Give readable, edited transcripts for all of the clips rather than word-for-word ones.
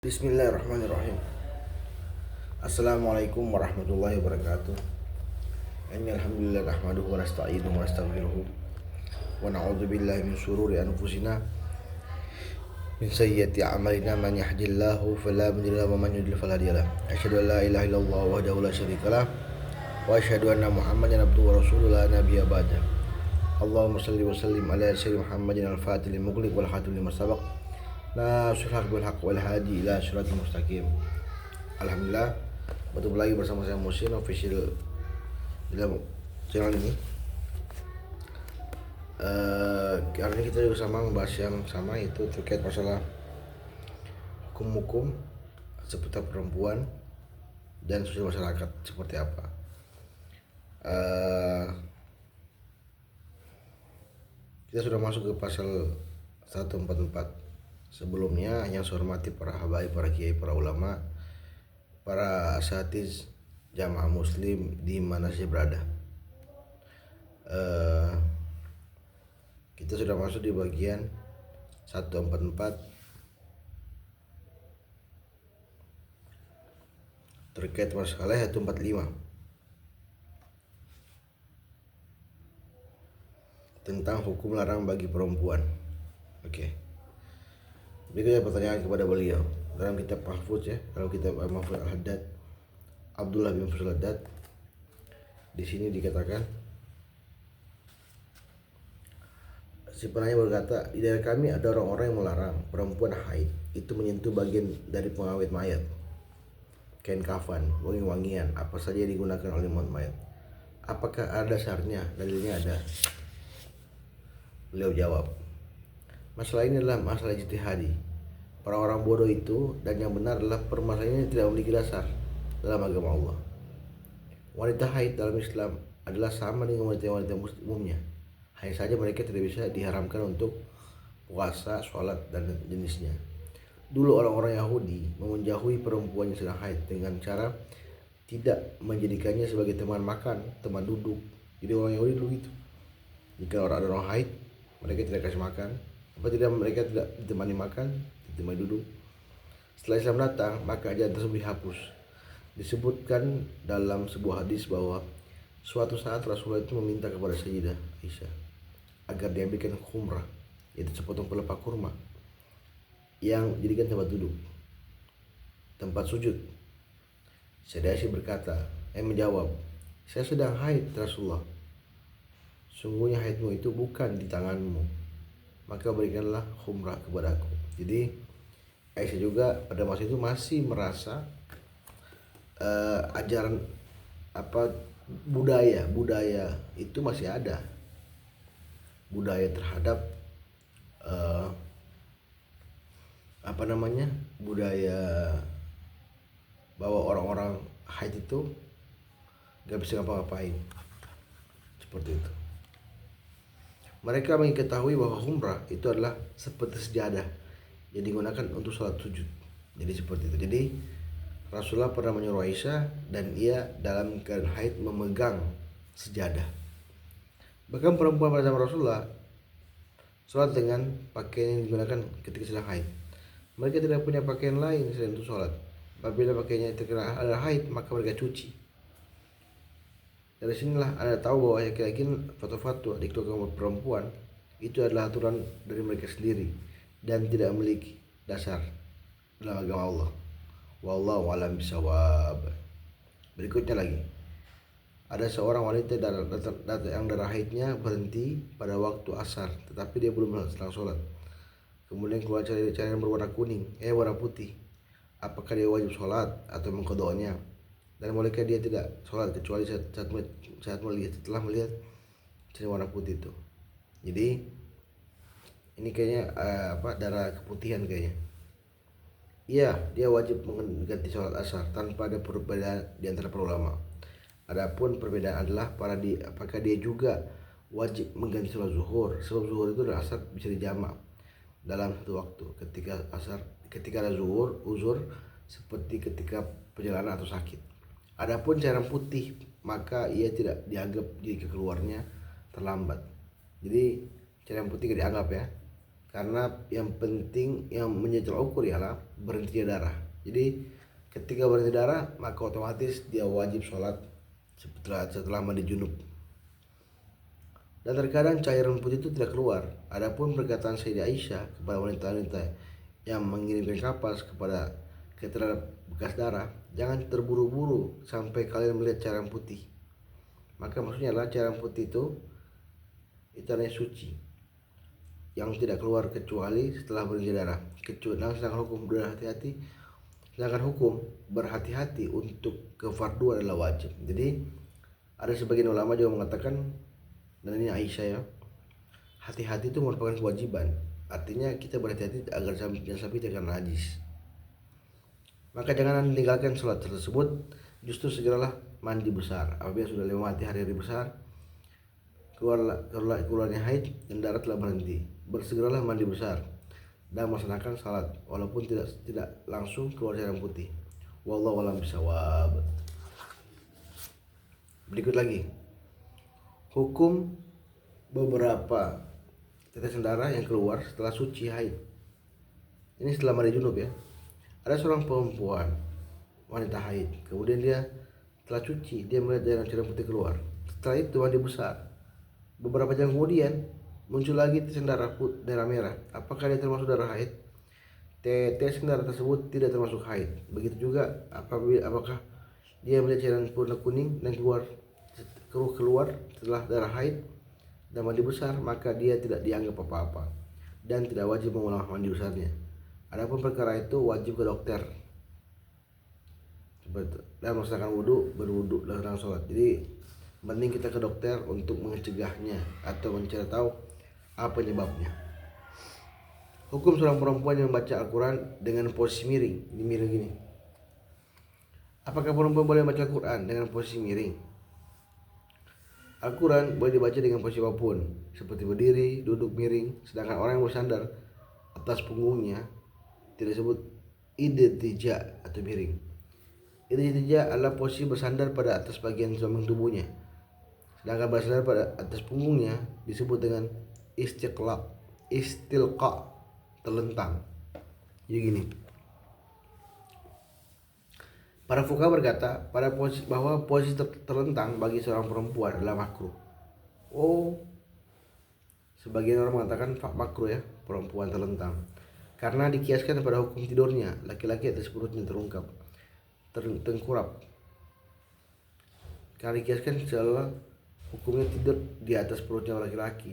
Bismillahirrahmanirrahim. Assalamualaikum warahmatullahi wabarakatuh. Alhamdulillah nahmaduhu wa nasta'inuhu wa nastaghfiruh wa na'udzu billahi min shururi anfusina min sayyiati a'malina man yahdihillahu fala mudilla lahu wa man yudlil fala hadiya lahu. Asyhadu an la ilaha illallah wahdahu la syarika lah wa asyhadu anna Muhammadan abduhu wa rasuluhu la nabiyya ba'da. Allahumma shalli wa sallim ala sayyidina Muhammadin al-fatihil mughliq wal khatim lima sabaq. Nasrul haq bil haq wal hadi ila siratal mustaqim. Alhamdulillah, bertemu lagi bersama saya Musin official dalam channel ini. Hari ini kita juga sama membahas yang sama, itu terkait masalah hukum-hukum seputar perempuan dan sosial masyarakat seperti apa. Kita sudah masuk ke pasal 144. Sebelumnya, yang saya hormati para habaib, para kiai, para ulama, para asatiz jamaah muslim di mana saya berada. Kita sudah masuk di bagian 144 terkait masalah 145 tentang hukum larang bagi perempuan. Oke. Berikutnya pertanyaan kepada beliau dalam kitab Mahfuz, ya, dalam kitab Mahfuz Al-Haddad, Abdullah bin Fuzul Haddad. Di sini dikatakan, si penanya berkata, di daerah kami ada orang-orang yang melarang perempuan haid itu menyentuh bagian dari pengawet mayat, kain kafan, wangi-wangian, apa saja yang digunakan oleh mayat. Apakah ada dasarnya? Dalilnya ada. Beliau jawab, masalah ini adalah masalah ijtihadi. Para orang bodoh itu, dan yang benar adalah permasalahan ini tidak memiliki dasar dalam agama Allah. Wanita haid dalam Islam adalah sama dengan wanita-wanita umumnya. Hanya saja mereka tidak bisa diharamkan untuk puasa, sholat, dan jenisnya. Dulu orang-orang Yahudi menjauhi perempuan yang sedang haid dengan cara tidak menjadikannya sebagai teman makan, teman duduk. Jadi orang Yahudi dulu gitu. Jika ada orang haid, mereka tidak kasih makan. Mereka tidak ditemani makan, ditemani duduk. Setelah Islam datang, maka ajaran tersebut dihapus. Disebutkan dalam sebuah hadis bahwa suatu saat Rasulullah itu meminta kepada Sayyidah Aisyah agar diambilkan khumrah, yaitu sepotong pelepah kurma yang dijadikan tempat duduk, tempat sujud. Sayyidah Aisyah berkata, menjawab, saya sedang haid Rasulullah. Sungguhnya haidmu itu bukan di tanganmu, maka berikanlah khumrah kepadaku. Jadi Aisyah juga pada masa itu masih merasa ajaran budaya itu masih ada, budaya terhadap budaya bahwa orang-orang haid itu gak bisa ngapa-ngapain, seperti itu. Mereka mengetahui bahwa khumrah itu adalah seperti sejadah yang digunakan untuk sholat sujud. Jadi seperti itu. Jadi Rasulullah pernah menyuruh Aisyah, dan ia dalam keadaan haid memegang sejadah. Bahkan perempuan pada zaman Rasulullah sholat dengan pakaian yang digunakan ketika sedang haid. Mereka tidak punya pakaian lain selain untuk sholat. Apabila pakaiannya terkena ada haid, maka mereka cuci. Dari sinilah Anda tahu bahwa yakin fatwa-fatwa di kelompok perempuan itu adalah aturan dari mereka sendiri dan tidak memiliki dasar dalam agama Allah. Wallahu a'lam bishawab. Berikutnya lagi, ada seorang wanita yang darah haidnya berhenti pada waktu asar, tetapi dia belum sedang sholat. Kemudian keluar cairan berwarna warna putih. Apakah dia wajib sholat atau mengqadanya? Dan bolehkah dia tidak sholat kecuali setelah melihat cairan warna putih itu? Jadi ini kayaknya darah keputihan kayaknya. Iya, dia wajib mengganti sholat asar tanpa ada perbedaan di antara para ulama. Adapun perbedaan adalah apakah dia juga wajib mengganti sholat zuhur. Sebab zuhur itu dan asar bisa dijamak dalam satu waktu. Ketika ada zuhur, uzur seperti ketika perjalanan atau sakit. Adapun cairan putih, maka ia tidak dianggap jika keluarnya terlambat. Jadi cairan putih tidak dianggap, ya. Karena yang penting yang menjadi tolak ukur ialah berhenti darah. Jadi ketika berhenti darah maka otomatis dia wajib sholat setelah mandi junub. Dan terkadang cairan putih itu tidak keluar. Adapun perkataan Sayyidah Aisyah kepada wanita-wanita yang mengirimkan kapas kepada terhadap bekas darah, jangan terburu-buru sampai kalian melihat cairan putih. Maka maksudnya adalah cairan putih itu adalah suci yang tidak keluar kecuali setelah berhenti darah. Sedangkan hukum berhati-hati, berhati-hati untuk kefardu adalah wajib. Jadi ada sebagian ulama juga mengatakan, dan ini Aisyah ya, hati-hati itu merupakan kewajiban. Artinya kita berhati-hati agar jangan sampai tidak najis. Maka jangan meninggalkan sholat tersebut, justru segeralah mandi besar. Apabila sudah lewati hari-hari besar, keluarnya haid dan darah telah berhenti, bersegeralah mandi besar dan melaksanakan salat walaupun tidak langsung keluar cairan putih. Wallahu a'lam bishawab. Berikut lagi hukum beberapa tetesan darah yang keluar setelah suci haid. Ini setelah mandi junub ya. Ada seorang perempuan wanita haid, kemudian dia telah cuci, dia melihat cairan putih keluar. Setelah itu mandi besar. Beberapa jam kemudian muncul lagi tetesan darah merah. Apakah dia termasuk darah haid? Tetesan darah tersebut tidak termasuk haid. Begitu juga apakah dia melihat cairan warna kuning dan keluar setelah darah haid dan mandi besar, maka dia tidak dianggap apa-apa dan tidak wajib mengulang mandi besarnya. Adapun perkara itu wajib ke dokter dan melaksanakan berwudu dan sholat. Jadi mending kita ke dokter untuk mencegahnya atau mencari tahu apa penyebabnya. Hukum seorang perempuan yang membaca Al-Quran dengan posisi miring, ini miring gini. Apakah perempuan boleh membaca Al-Quran dengan posisi miring? Al-Quran boleh dibaca dengan posisi apapun, seperti berdiri, duduk, miring. Sedangkan orang yang bersandar atas punggungnya tidak disebut idtija atau miring. Idtija adalah posisi bersandar pada atas bagian samping tubuhnya. Sedangkan bersandar pada atas punggungnya disebut dengan istilqa, terlentang. Jadi gini. Para fuqaha berkata bahwa posisi terlentang bagi seorang perempuan adalah makruh. Sebagian orang mengatakan makruh ya, perempuan terlentang, karena dikiaskan pada hukum tidurnya laki-laki atas perutnya tengkurap. Karena dikiaskan seolah hukumnya tidur di atas perutnya laki-laki,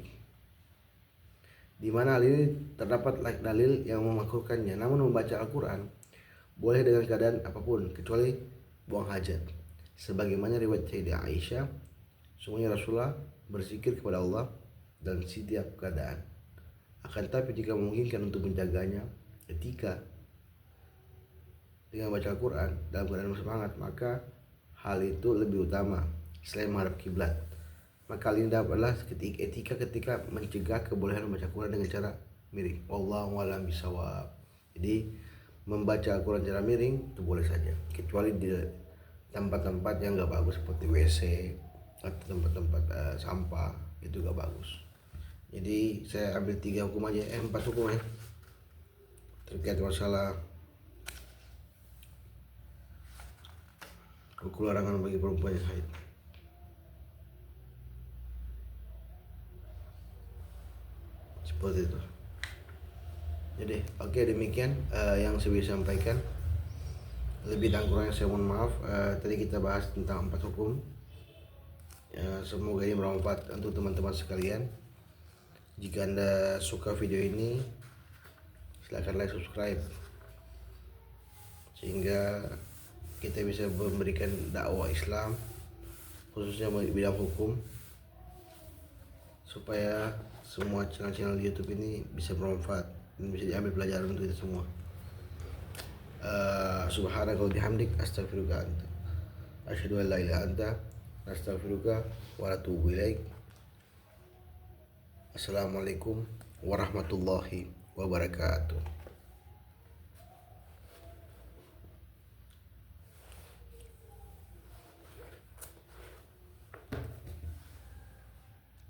di mana hal ini terdapat dalil yang memakruhkannya. Namun membaca Al-Quran boleh dengan keadaan apapun kecuali buang hajat. Sebagaimana riwayat Sayyidah Aisyah, sungguhnya Rasulullah berzikir kepada Allah dalam setiap keadaan. Akan tetapi jika memungkinkan untuk menjaganya etika dengan baca Al-Quran dalam keadaan semangat, maka hal itu lebih utama selain menghadap kiblat. Maka hal ini adalah etika ketika mencegah kebolehan membaca Al-Quran dengan cara miring. Wallahu a'lam bishawab. Jadi membaca Al-Quran secara miring itu boleh saja, kecuali di tempat-tempat yang nggak bagus seperti WC atau tempat-tempat sampah, itu nggak bagus. Jadi saya ambil 3 hukum aja, 4 hukum ya, terkait masalah hukum larangan bagi perempuan yang haid. Seperti itu. Jadi oke, demikian yang saya bisa sampaikan. Lebih dan kurangnya saya mohon maaf. Tadi kita bahas tentang 4 hukum. Semoga ini bermanfaat untuk teman-teman sekalian. Jika Anda suka video ini, silakan like, subscribe, sehingga kita bisa memberikan dakwah Islam khususnya di bidang hukum, supaya semua channel-channel YouTube ini bisa bermanfaat dan bisa diambil pelajaran untuk kita semua. Subhanaka wa bihamdik astaghfiruka anta asyhadu an la ilaha anta astaghfiruka wa atubu ilaik. Assalamualaikum warahmatullahi wabarakatuh.